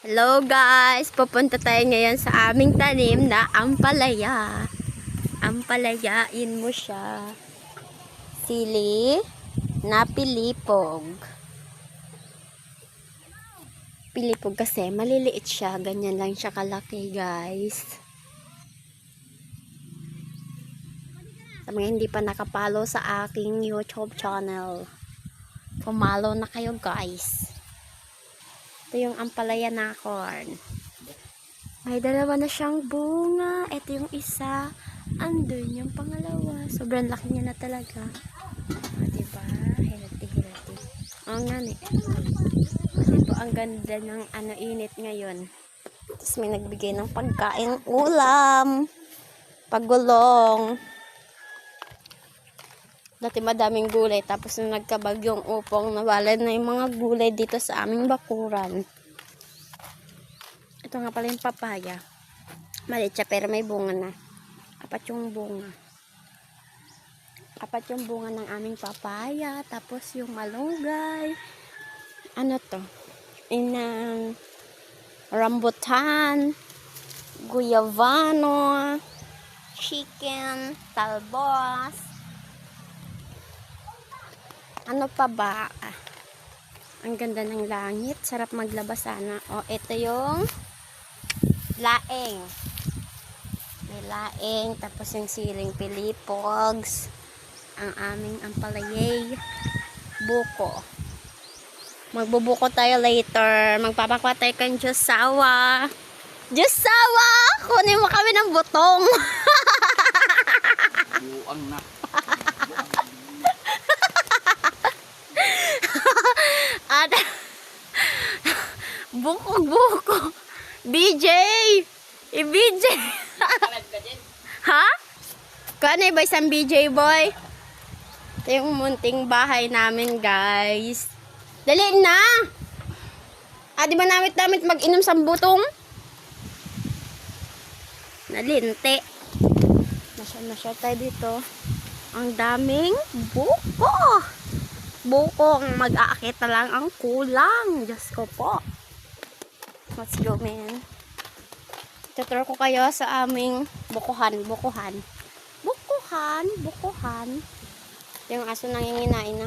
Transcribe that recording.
Hello guys! Pupunta tayo ngayon sa aming tanim na ampalaya. Ampalayain mo siya. Sili na pilipog. Pilipog kasi maliliit siya. Ganyan lang siya kalaki guys. Sa mga hindi pa nakapalo sa aking YouTube channel, pumalo na kayo guys. Ito yung ampalaya na corn. May dalawa na siyang bunga. Ito yung isa. Andun yung pangalawa. Sobrang laki niya na talaga. Diba? Healthy. Oo nga eh. Ito ang ganda ng init ngayon. Tapos may nagbigay ng pagkain ulam. Pagulong. Dati madaming gulay. Tapos nung nagkabagyong upong, nawalan na yung mga gulay dito sa aming bakuran. Ito nga pala yung papaya. Maliit siya pero may bunga na. Apat yung bunga. Apat yung bunga ng aming papaya. Tapos yung malunggay. Ano to? Inang rambutan. Guyavano. Chicken. Talbos. Ano pa ba? Ang ganda ng langit. Sarap maglabas sana. O, ito yung laing. May laing. Tapos yung siling pilipogs. Ang aming ampalayay. Buko. Magbubuko tayo later. Magpapakwa tayo kang Diyosawa. Diyosawa! Kunin mo kami ng butong. Buang na. At buko. BJ! I-BJ! Ha? Kano ba isang BJ boy? Ito yung munting bahay namin guys. Dali na! Di ba namit mag-inom sa butong? Nalinti. Nasya tayo dito. Ang daming buko. Buko, mag-aakit na lang ang kulang. Diyos ko po. Let's go, man. Tuturo ko kayo sa aming bukuhan. Yung aso nanginginain na.